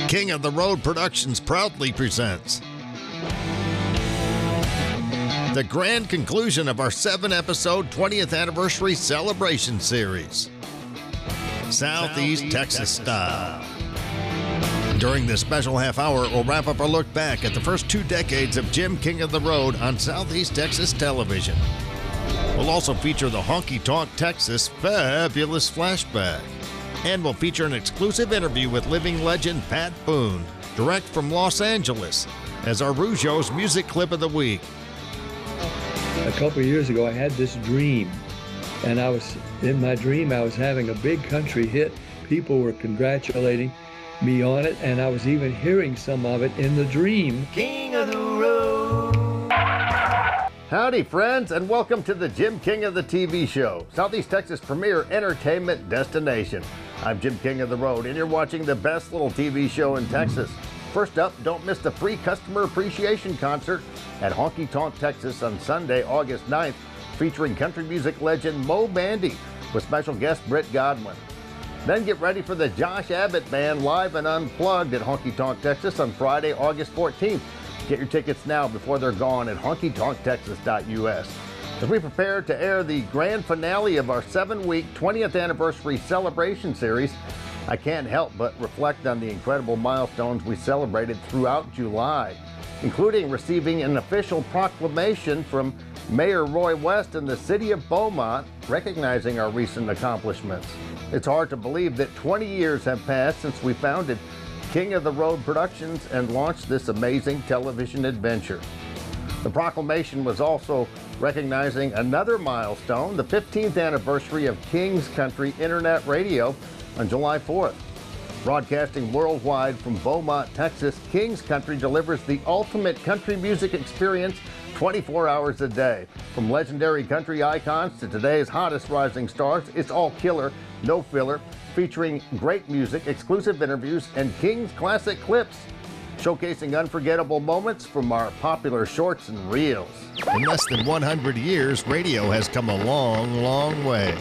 King of the Road Productions proudly presents the grand conclusion of our 7-episode 20th anniversary celebration series, Southeast Texas Style. During this special half hour, we'll wrap up our look back at the first 2 decades of Jim King of the Road on Southeast Texas television. We'll also feature the Honky Tonk Texas Fabulous Flashback. And we'll feature an exclusive interview with living legend Pat Boone, direct from Los Angeles, as our Rougeaux Music Clip of the Week. A couple of years ago, I had this dream, and in my dream, I was having a big country hit. People were congratulating me on it, and I was even hearing some of it in the dream. King of the Road. Howdy, friends, and welcome to the Jim King of the TV show, Southeast Texas' premier entertainment destination. I'm Jim King of the Road, and you're watching the best little TV show in Texas. First up, don't miss the free customer appreciation concert at Honky Tonk, Texas on Sunday, August 9th, featuring country music legend Mo Bandy with special guest Britt Godwin. Then get ready for the Josh Abbott Band live and unplugged at Honky Tonk, Texas on Friday, August 14th. Get your tickets now before they're gone at honkytonktexas.us. As we prepare to air the grand finale of our 7-week 20th anniversary celebration series, I can't help but reflect on the incredible milestones we celebrated throughout July, including receiving an official proclamation from Mayor Roy West in the city of Beaumont, recognizing our recent accomplishments. It's hard to believe that 20 years have passed since we founded King of the Road Productions and launched this amazing television adventure. The proclamation was also recognizing another milestone, the 15th anniversary of King's Country Internet Radio on July 4th. Broadcasting worldwide from Beaumont, Texas, King's Country delivers the ultimate country music experience 24 hours a day. From legendary country icons to today's hottest rising stars, it's all killer, no filler, featuring great music, exclusive interviews, and King's classic clips, showcasing unforgettable moments from our popular shorts and reels. In less than 100 years, radio has come a long, long way.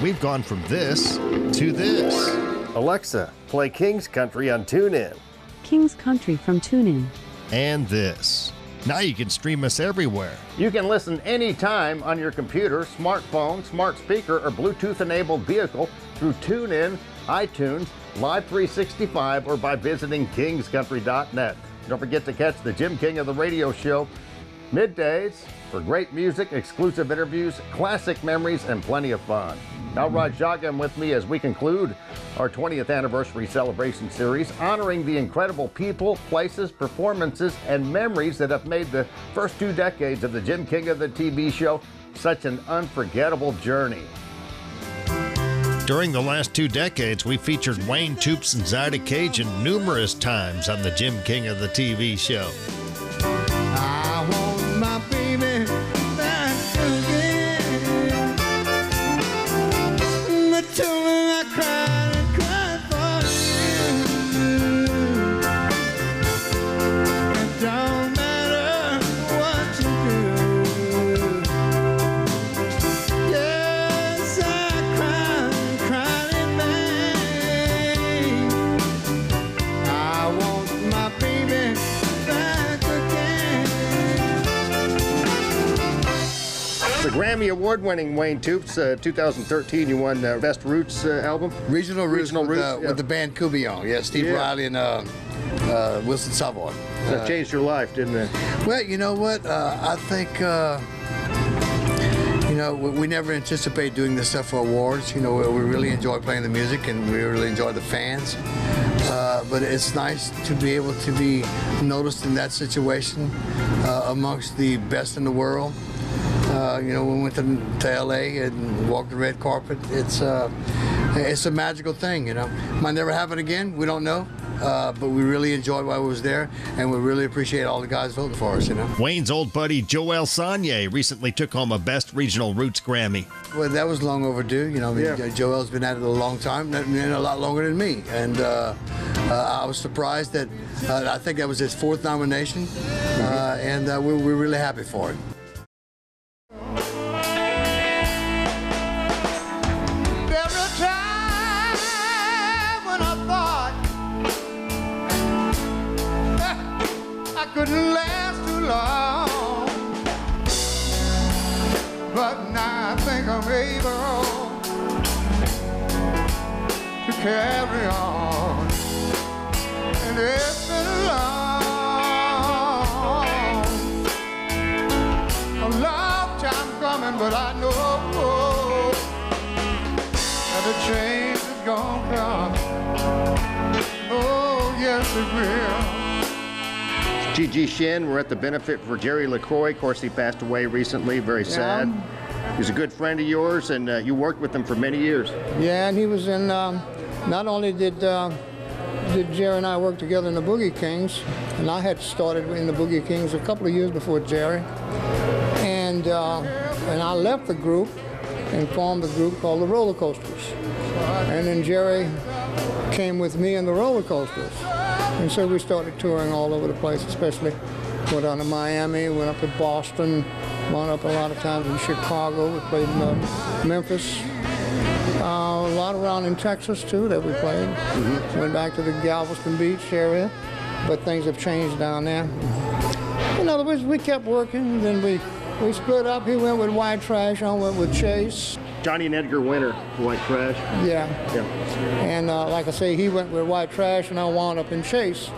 We've gone from this to this. Alexa, play King's Country on TuneIn. King's Country from TuneIn. And this. Now you can stream us everywhere. You can listen anytime on your computer, smartphone, smart speaker, or Bluetooth-enabled vehicle through TuneIn, iTunes, Live 365, or by visiting kingscountry.net. Don't forget to catch the Jim King of the Radio Show middays for great music, exclusive interviews, classic memories, and plenty of fun. Now ride shotgun with me as we conclude our 20th anniversary celebration series, honoring the incredible people, places, performances, and memories that have made the first 2 decades of the Jim King of the TV show such an unforgettable journey. During the last 2 decades, we featured Wayne Toops and Zyda Cajun numerous times on the Jim King of the TV show. I want my baby back again. But till then I cried and cried for you. It don't matter what you do. Yes, I cried in vain. I want my baby back again. The Grammy Award-winning Wayne Toops, 2013, you won Best Roots album. Regional Roots, Regional Roots, yeah. with the band Coubillon. Yeah, Steve Yeah. Riley and Wilson Savoy. That changed your life, didn't it? Well, you know what? I think, we never anticipate doing this stuff for awards. We really enjoy playing the music and we really enjoy the fans. But it's nice to be able to be noticed in that situation amongst the best in the world. We went to LA and walked the red carpet. It's a magical thing, Might never happen again, we don't know. But we really enjoyed while we was there, and we really appreciate all the guys voting for us, Wayne's old buddy Joel Sonnier recently took home a Best Regional Roots Grammy. Well, that was long overdue. Joel's been at it a long time, and a lot longer than me. And I was surprised that I think that was his 4th nomination, and we're really happy for it. carry on. And it's been a long time coming, but I know that a change is gonna come. Oh, yes, it will. G.G. Shin, we're at the benefit for Jerry LaCroix. Of course, he passed away recently, very sad. He's a good friend of yours, and you worked with him for many years. Yeah, and he was in, not only did Jerry and I work together in the Boogie Kings, and I had started in the Boogie Kings a couple of years before Jerry. And I left the group and formed a group called the Roller Coasters. And then Jerry came with me in the Roller Coasters. And so we started touring all over the place, especially went down to Miami, went up to Boston, wound up a lot of times in Chicago. We played in Memphis. A lot around in Texas, too, that we played. Went back to the Galveston Beach area, but things have changed down there. In other words, we kept working, then we split up. He went with White Trash, I went with Chase. Johnny and Edgar Winter, White Trash. Yeah. And like I say, he went with White Trash, and I wound up in Chase.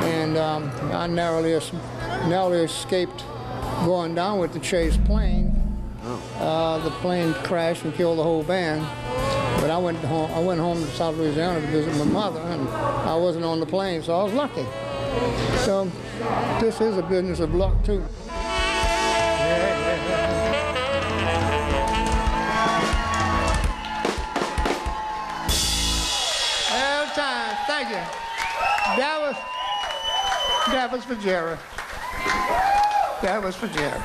And I narrowly escaped going down with the Chase plane. The plane crashed and killed the whole band. But I went home to South Louisiana to visit my mother, and I wasn't on the plane, so I was lucky. So this is a business of luck, too. Thank you. That was for Jerry. That was for Jerry.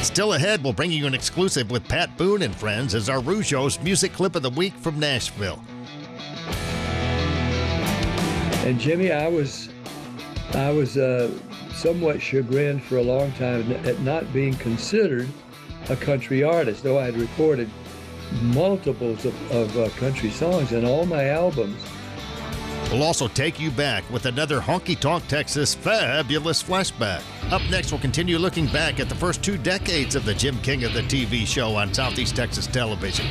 Still ahead, we'll bring you an exclusive with Pat Boone and friends as our Rougeaux Music Clip of the Week from Nashville. And Jimmy, I was somewhat chagrined for a long time at not being considered a country artist, though I had recorded multiples of country songs in all my albums. We'll also take you back with another Honky Tonk Texas fabulous flashback. Up next, we'll continue looking back at the first 2 decades of the Jim King of the TV show on Southeast Texas television.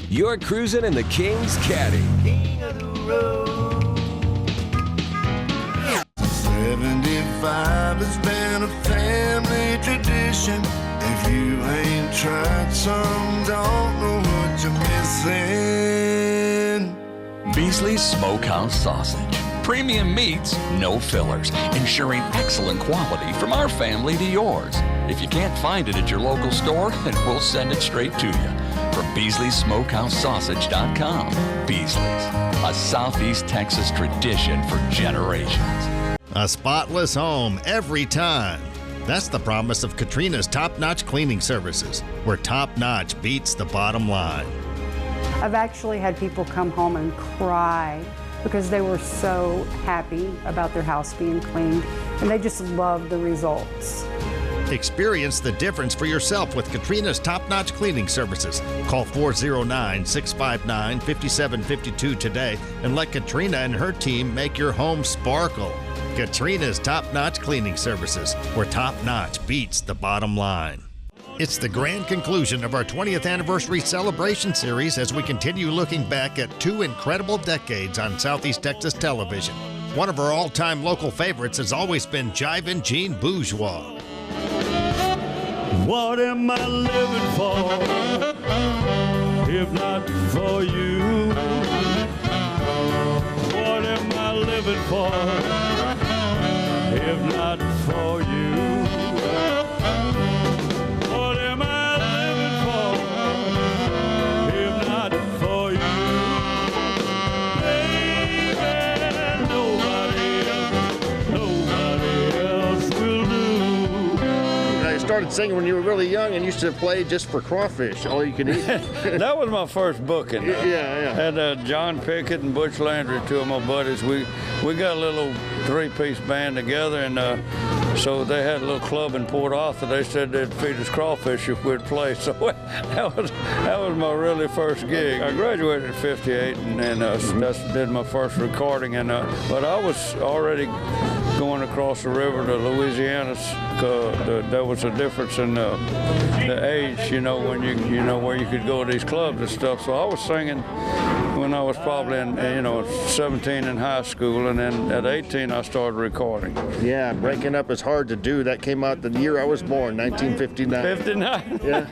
You're cruising in the King's Caddy. King of the road. 75 has been a family tradition. If you ain't tried some, don't know what you're missing. Beasley's Smokehouse Sausage. Premium meats, no fillers, ensuring excellent quality from our family to yours. If you can't find it at your local store, then we'll send it straight to you. From BeasleySmokehouseSausage.com. Beasley's, a Southeast Texas tradition for generations. A spotless home every time. That's the promise of Katrina's top-notch cleaning services, where top-notch beats the bottom line. I've actually had people come home and cry because they were so happy about their house being cleaned, and they just love the results. Experience the difference for yourself with Katrina's top-notch cleaning services. Call 409-659-5752 today and let Katrina and her team make your home sparkle. Katrina's top-notch cleaning services, where top-notch beats the bottom line. It's the grand conclusion of our 20th anniversary celebration series as we continue looking back at 2 incredible decades on Southeast Texas television. One of our all-time local favorites has always been Jivin' Gene Bourgeois. What am I living for, if not for you? What am I living for, if not for you? What am I living for, if not for you? Baby, nobody else will do. Now, you started singing when you were really young and used to play just for crawfish, all you could eat. That was my first booking. Yeah. Had John Pickett and Butch Landry, 2 of my buddies. We got a little 3-piece band together, and so they had a little club in Port Arthur. They said they'd feed us crawfish if we'd play. So that was my really first gig. I graduated in '58, and that's did my first recording. And but I was already going across the river to Louisiana. There was a difference in the age, you know, when you know where you could go to these clubs and stuff. So I was singing when I was probably in, 17 in high school, and then at 18 I started recording. Yeah, Breaking Up Is Hard to Do. That came out the year I was born, 1959. 59. Yeah.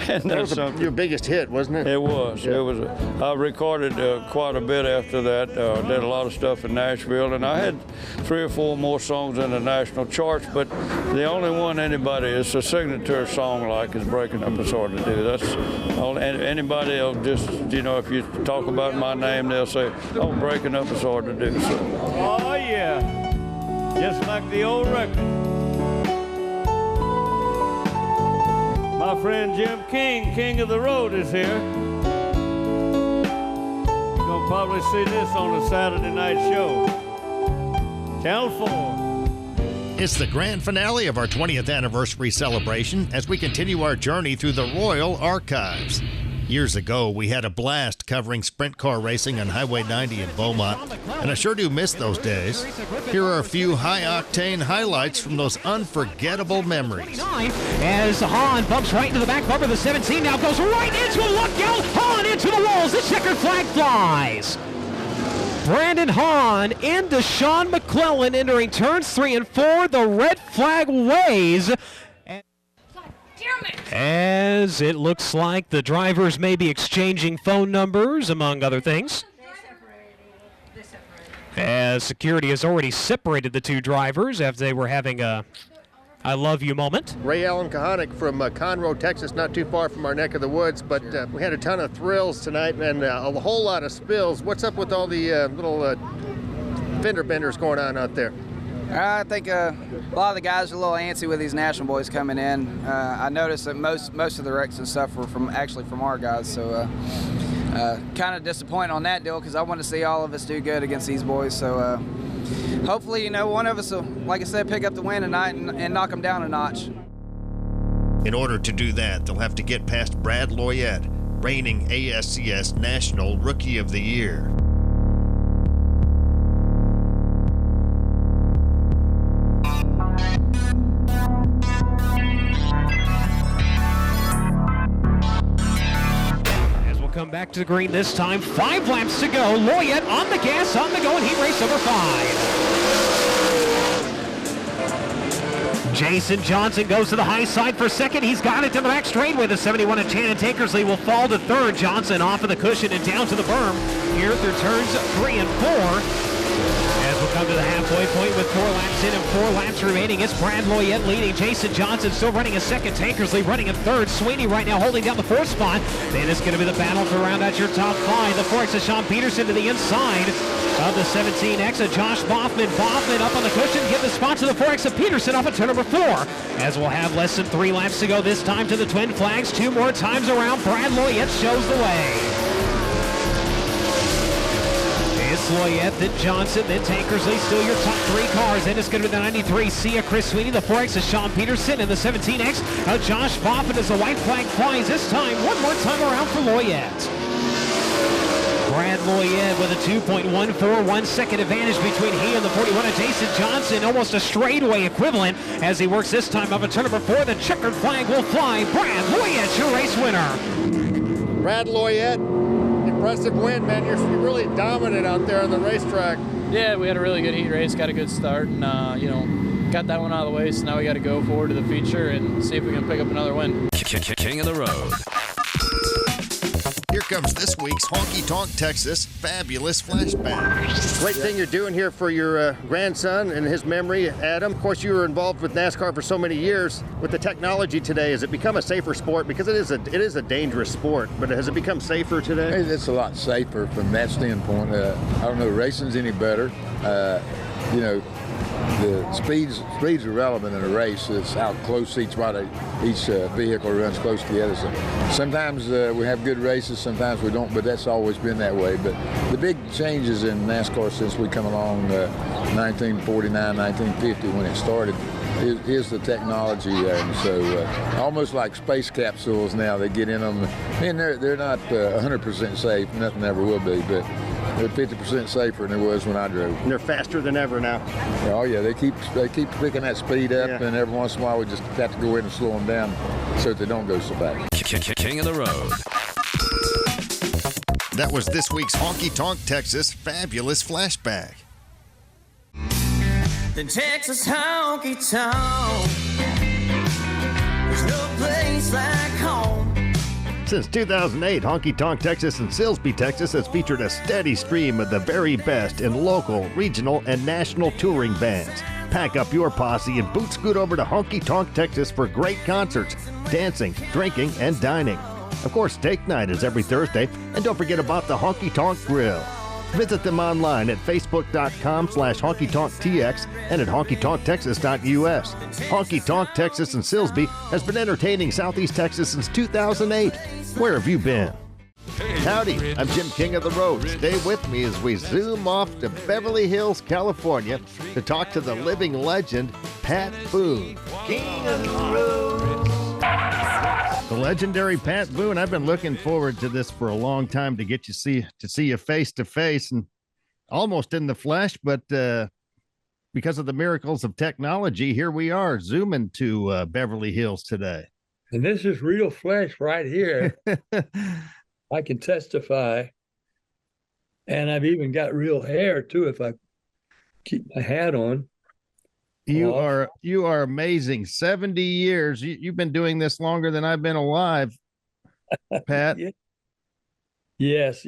And that was your biggest hit, wasn't it? It was. Yeah. It was. I recorded quite a bit after that. Did a lot of stuff in Nashville, and I had 3 or 4 more songs in the national charts. But the only one anybody is a signature song like is Breaking Up Is Hard to Do. That's all. Anybody else just if you talk about my name, they'll say, "Oh, Breaking Up Is Hard to Do." So. Oh yeah, just like the old record. My friend Jim King, King of the Road, is here. You're gonna probably see this on a Saturday night show. Channel 4. It's the grand finale of our 20th anniversary celebration as we continue our journey through the Royal Archives. Years ago, we had a blast covering sprint car racing on Highway 90 in Beaumont, and I sure do miss those days. Here are a few high-octane highlights from those unforgettable memories. As Hahn bumps right into the back bumper of the 17, now goes right into a lookout. Hahn into the walls. The checkered flag flies. Brandon Hahn into Sean McClellan entering turns 3 and 4. The red flag waves. As it looks like the drivers may be exchanging phone numbers, among other things. As security has already separated the 2 drivers after they were having a I love you moment. Ray Allen Kahanick from Conroe, Texas, not too far from our neck of the woods, but we had a ton of thrills tonight and a whole lot of spills. What's up with all the little fender benders going on out there? I think a lot of the guys are a little antsy with these national boys coming in. I noticed that most of the wrecks and stuff were from our guys, so kind of disappointed on that deal because I want to see all of us do good against these boys. So hopefully, one of us will, like I said, pick up the win tonight and knock them down a notch. In order to do that, they'll have to get past Brad Loyette, reigning ASCS National Rookie of the Year. Come back to the green this time. 5 laps to go. Loyette on the gas, on the go, and heat race number 5. Jason Johnson goes to the high side for second. He's got it to the back straightaway. The 71 of Shannon Tankersley will fall to third. Johnson off of the cushion and down to the berm here through turns 3 and 4. As we'll come to the halfway point with 4 laps in and 4 laps remaining. It's Brad Loyette leading. Jason Johnson still running a second. Tankersley running in third. Sweeney right now holding down the 4th spot. Then it's going to be the battle to round out your top 5. The 4X of Sean Peterson to the inside of the 17X of Josh Boffman. Boffman up on the cushion. Give the spot to the 4X of Peterson off of turn number 4. As we'll have less than 3 laps to go this time to the twin flags. 2 more times around. Brad Loyette shows the way. It's Loyette, then Johnson, then Tankersley, still your top 3 cars. Then it's going to be the 93 Sia Chris Sweeney, the 4X of Sean Peterson, and the 17X of Josh Boffin as the white flag flies this time. 1 more time around for Loyette. Brad Loyette with a 2.141 second advantage between he and the 41 of Jason Johnson. Almost a straightaway equivalent as he works this time up at turn number 4. The checkered flag will fly. Brad Loyette, your race winner. Brad Loyette. Impressive win, man. You're really dominant out there on the racetrack. Yeah, we had a really good heat race, got a good start, and got that one out of the way, so now we got to go forward to the feature and see if we can pick up another win. King of the Road. Here comes this week's Honky Tonk, Texas fabulous flashback. Great thing you're doing here for your grandson and his memory, Adam. Of course, you were involved with NASCAR for so many years. With the technology today, has it become a safer sport? Because it is a dangerous sport, but has it become safer today? It's a lot safer from that standpoint. I don't know, racing's any better. The speeds are relevant in a race. It's how close each vehicle runs close to the other. So sometimes we have good races, sometimes we don't, but that's always been that way. But the big changes in NASCAR since we come along 1949, 1950 when it started is the technology there. And so almost like space capsules now, they get in them, and they're not 100% safe, nothing ever will be, but They're 50% safer than it was when I drove. And they're faster than ever now. Oh yeah, they keep picking that speed up, and every once in a while we just have to go in and slow them down so that they don't go so fast. King of the road. That was this week's Honky Tonk, Texas Fabulous Flashback. The Texas honky tonk. There's no place like home. Since 2008, Honky Tonk Texas and Silsbee, Texas has featured a steady stream of the very best in local, regional, and national touring bands. Pack up your posse and boot scoot over to Honky Tonk, Texas for great concerts, dancing, drinking, and dining. Of course, steak night is every Thursday, and don't forget about the Honky Tonk Grill. Visit them online at facebook.com/honkytonktx and at honkytonktexas.us. Honky Tonk Texas and Silsbee has been entertaining Southeast Texas since 2008. Where have you been? Howdy, I'm Jim King of the Road. Stay with me as we zoom off to Beverly Hills, California to talk to the living legend, Pat Boone. King of the Road. The legendary Pat Boone. I've been looking forward to this for a long time to get you see you face to face and almost in the flesh, but because of the miracles of technology, here we are zooming to Beverly Hills today. And this is real flesh right here. I can testify. And I've even got real hair too if I keep my hat on. You are amazing. 70 years. You've been doing this longer than I've been alive, Pat. Yes.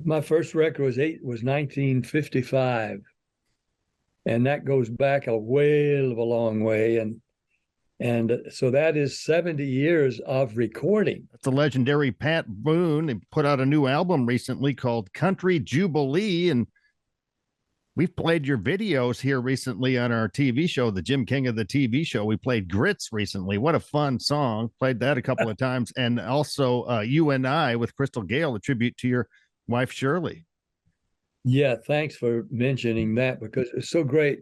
My first record was 1955, and that goes back a whale of a long way, and so that is 70 years of recording. That's the legendary Pat Boone. He put out a new album recently called Country Jubilee, and we've played your videos here recently on our TV show, the Jim King of the TV show. We played Grits recently. What a fun song. Played that a couple of times. And also You and I with Crystal Gale, a tribute to your wife, Shirley. Yeah, thanks for mentioning that, because it's so great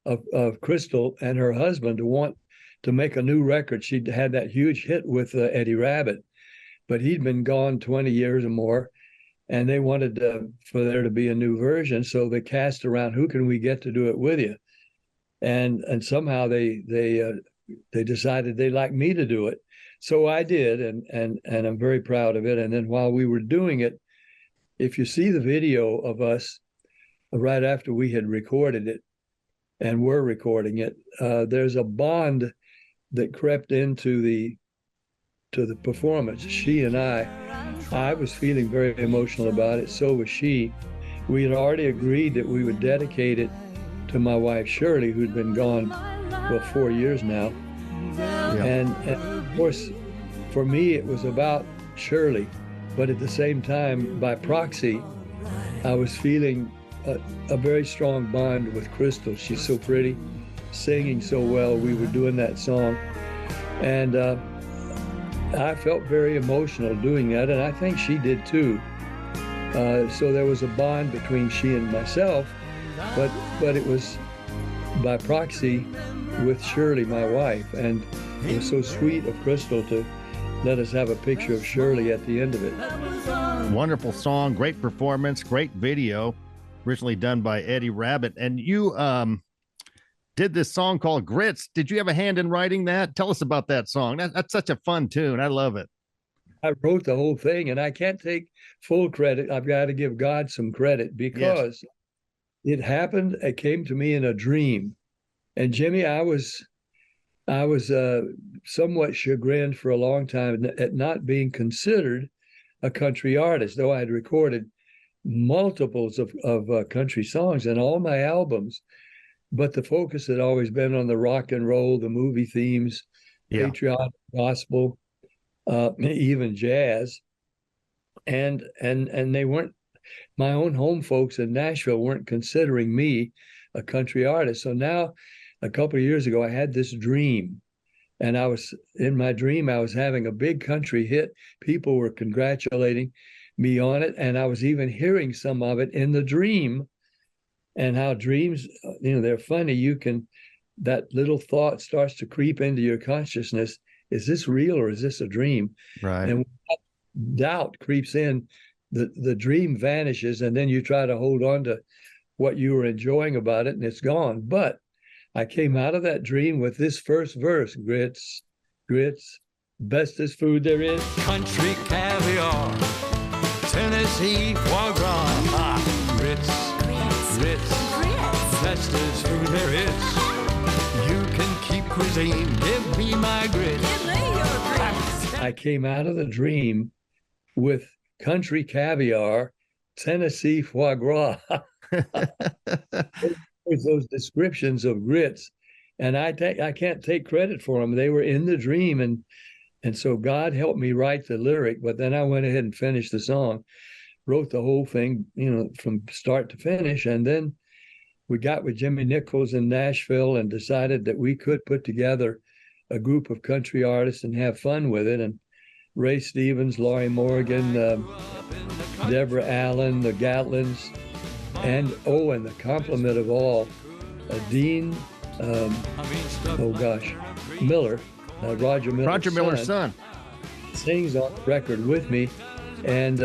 of Crystal and her husband to want to make a new record. She'd had that huge hit with Eddie Rabbitt, but he'd been gone 20 years or more. And they wanted for there to be a new version, so they cast around who can we get to do it with you, and somehow they decided they'd like me to do it, so I did, and I'm very proud of it. And then while we were doing it, if you see the video of us right after we had recorded it and were recording it, there's a bond that crept into the performance. She and I was feeling very emotional about it. So was she. We had already agreed that we would dedicate it to my wife, Shirley, who'd been gone, 4 years now. Yeah. And of course, for me, it was about Shirley. But at the same time, by proxy, I was feeling a very strong bond with Crystal. She's so pretty, singing so well. We were doing that song. And I felt very emotional doing that, and I think she did too. So there was a bond between she and myself, but it was by proxy with Shirley, my wife, and it was so sweet of Crystal to let us have a picture of Shirley at the end of it. Wonderful song, great performance, great video, originally done by Eddie Rabbitt. And you did this song called Grits. Did you have a hand in writing that? Tell us about that song. That's such a fun tune. I love it. I wrote the whole thing, and I can't take full credit. I've got to give God some credit, because it happened. It came to me in a dream. And Jimmy, I was somewhat chagrined for a long time at not being considered a country artist, though I had recorded multiples of country songs in all my albums. But the focus had always been on the rock and roll, the movie themes, patriotic gospel, even jazz. And they weren't, my own home folks in Nashville weren't considering me a country artist. So now, a couple of years ago, I had this dream. And in my dream, I was having a big country hit. People were congratulating me on it. And I was even hearing some of it in the dream. And how dreams, they're funny. That little thought starts to creep into your consciousness. Is this real or is this a dream? Right. And when that doubt creeps in, the dream vanishes, and then you try to hold on to what you were enjoying about it, and it's gone. But I came out of that dream with this first verse: grits, grits, bestest food there is. Country caviar, Tennessee foie gras, grits, grits, bestest food there is. You can keep cuisine, give me my grits. Give me your grits. I came out of the dream with country caviar, Tennessee foie gras. There's those descriptions of grits, and I can't take credit for them. They were in the dream, and so God helped me write the lyric. But then I went ahead and finished the song, wrote the whole thing, from start to finish, and then we got with Jimmy Nichols in Nashville and decided that we could put together a group of country artists and have fun with it. And Ray Stevens, Laurie Morgan, Deborah Allen, the Gatlins, and the compliment of all, Dean, Miller, Roger Miller's son, sings on the record with me, and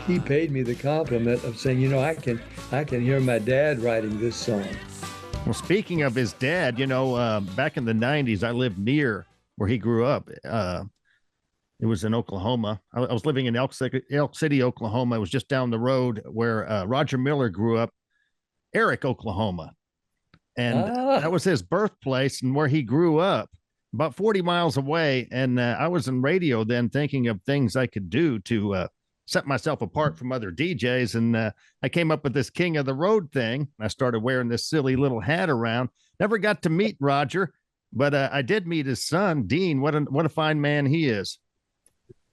he paid me the compliment of saying, I can hear my dad writing this song. Well, speaking of his dad, back in the 90s, I lived near where he grew up. It was in Oklahoma. I was living in Elk City, Oklahoma. It was just down the road where Roger Miller grew up, Eric, Oklahoma. And that was his birthplace and where he grew up, about 40 miles away. And I was in radio then thinking of things I could do to set myself apart from other DJs. And I came up with this King of the Road thing. I started wearing this silly little hat around. Never got to meet Roger, but I did meet his son, Dean. What a fine man he is.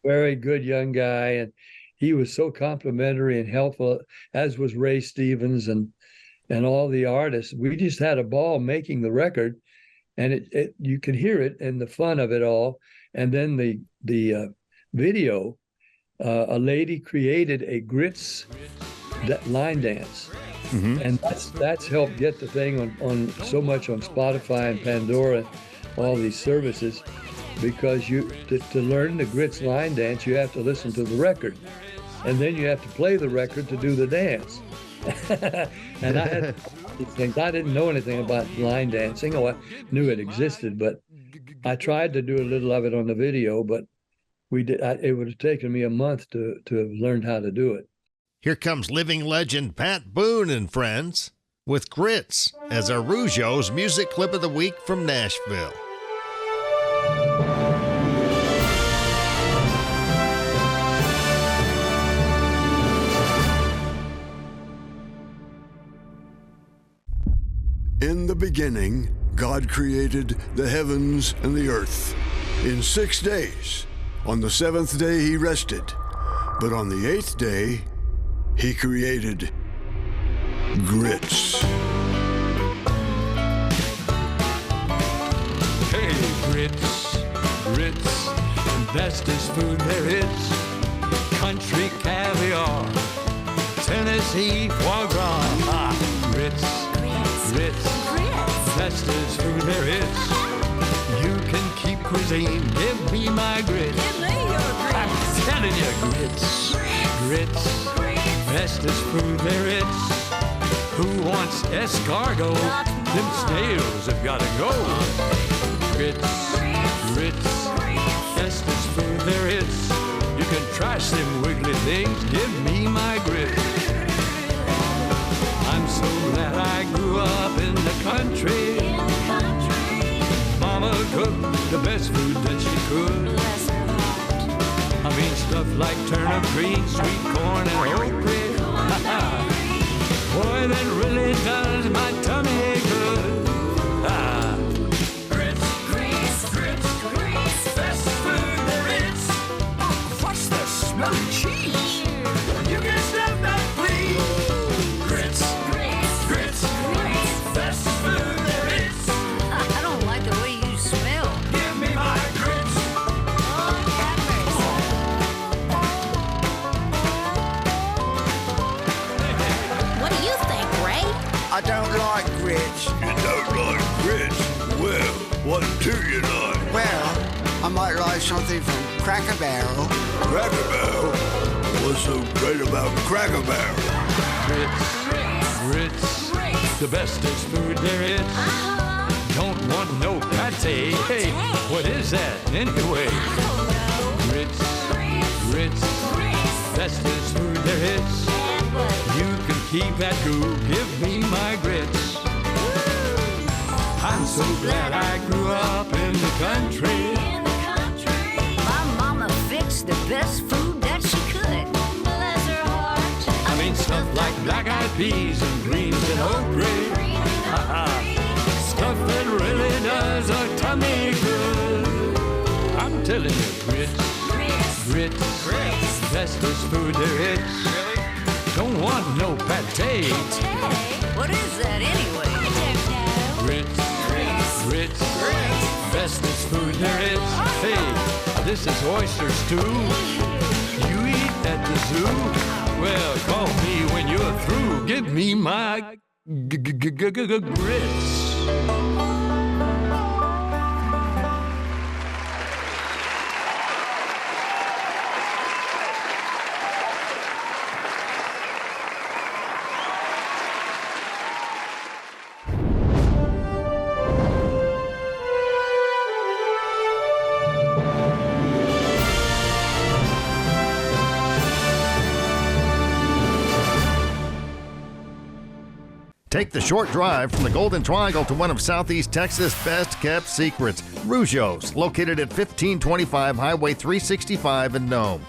Very good young guy, and he was so complimentary and helpful, as was Ray Stevens and all the artists. We just had a ball making the record, and you could hear it and the fun of it all. And then the video, a lady created a grits line dance, and that's helped get the thing on so much on Spotify and Pandora, all these services. Because to learn the grits line dance, you have to listen to the record, and then you have to play the record to do the dance. And I had these things. I didn't know anything about line dancing. I knew it existed, but I tried to do a little of it on the video. But it would have taken me a month to have learned how to do it. Here comes living legend Pat Boone and friends with Grits as our Rougeaux Music Clip of the Week from Nashville. In the beginning, God created the heavens and the earth in 6 days. On the seventh day, he rested. But on the eighth day, he created grits. Hey, grits, grits, bestest food there is. Country caviar, Tennessee foie gras, grits. Grits, bestest food there is. You can keep cuisine, give me my grits. Give me your grits. I'm telling you, grits, grits, bestest food there is. Who wants escargot? Them snails have gotta go. Grits, grits, bestest food there is. You can try some wiggly things, give me my grits. I'm so glad I grew up in the country. Mama cooked the best food that she could. I mean stuff like turnip greens, sweet corn, and oat boy, that really does my tummy good. Grits, grits, grits, grits, best food there is. What's the smell of cheese? You can stop that, please. Grits. Best food there is. I don't like the way you smell. Give me my grits. What do you think, Ray? I don't like grits. You don't like grits? Well, what do you like? Well, I might like something from Cracker Barrel. Cracker Barrel? What's so great about Cracker Barrel? Grits, the bestest food there is. Don't want no pate. Hey, what is that anyway? Grits, bestest food there is. You can keep that goo, give me my grits. I'm so glad I grew up in the country. My mama fixed the best food that she could. Bless her heart. I mean stuff like black-eyed peas and greens and okra. Stuff that really does a tummy good. I'm telling you, grits, bestest food there is. Don't want no pate. What is that anyway? I don't know. Grits, bestest food there is. Hey, this is oyster stew. You eat at the zoo? Well, call me when you're through. Give me my grits. Take the short drive from the Golden Triangle to one of Southeast Texas' best-kept secrets, Rougeaux, located at 1525 Highway 365 in Nome.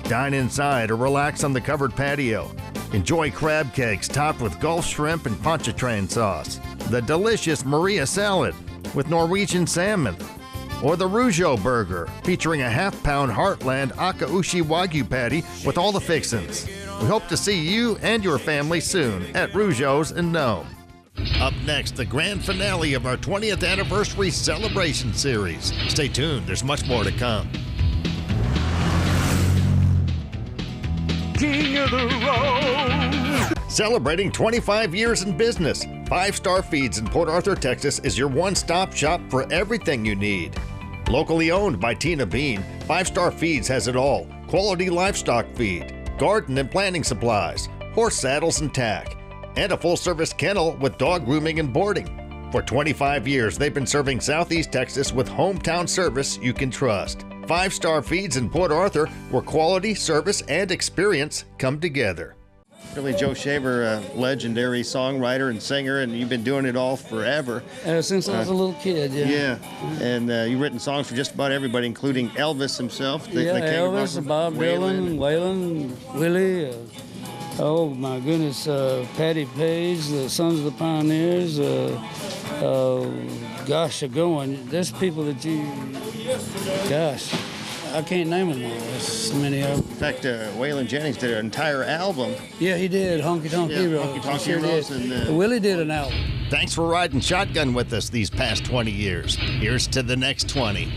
Dine inside or relax on the covered patio. Enjoy crab cakes topped with Gulf shrimp and pontchartrain sauce, the delicious Maria salad with Norwegian salmon, or the Rougeaux burger featuring a half-pound Heartland Akaushi Wagyu patty with all the fixins. We hope to see you and your family soon at Rougeaux's in Nome. Up next, the grand finale of our 20th anniversary celebration series. Stay tuned, there's much more to come. King of the Road. Celebrating 25 years in business, 5 Star Feeds in Port Arthur, Texas is your one-stop shop for everything you need. Locally owned by Tina Bean, 5 Star Feeds has it all. Quality livestock feed, garden and planting supplies, horse saddles and tack, and a full-service kennel with dog grooming and boarding. For 25 years, they've been serving Southeast Texas with hometown service you can trust. 5 Star Feeds in Port Arthur, where quality, service, and experience come together. Really, Joe Shaver, a legendary songwriter and singer, and you've been doing it all forever. Since I was a little kid, yeah. Yeah, and you've written songs for just about everybody, including Elvis himself. The King Elvis, of Bob Dylan, Waylon, Willie. Oh my goodness, Patty Page, the Sons of the Pioneers. Gosh, they're going. There's people that you, gosh, I can't name them all. There's so many of them. In fact, Waylon Jennings did an entire album. Yeah, he did. Honky Tonk Heroes. Honky Tonk Heroes. And Willie did an album. Thanks for riding shotgun with us these past 20 years. Here's to the next 20.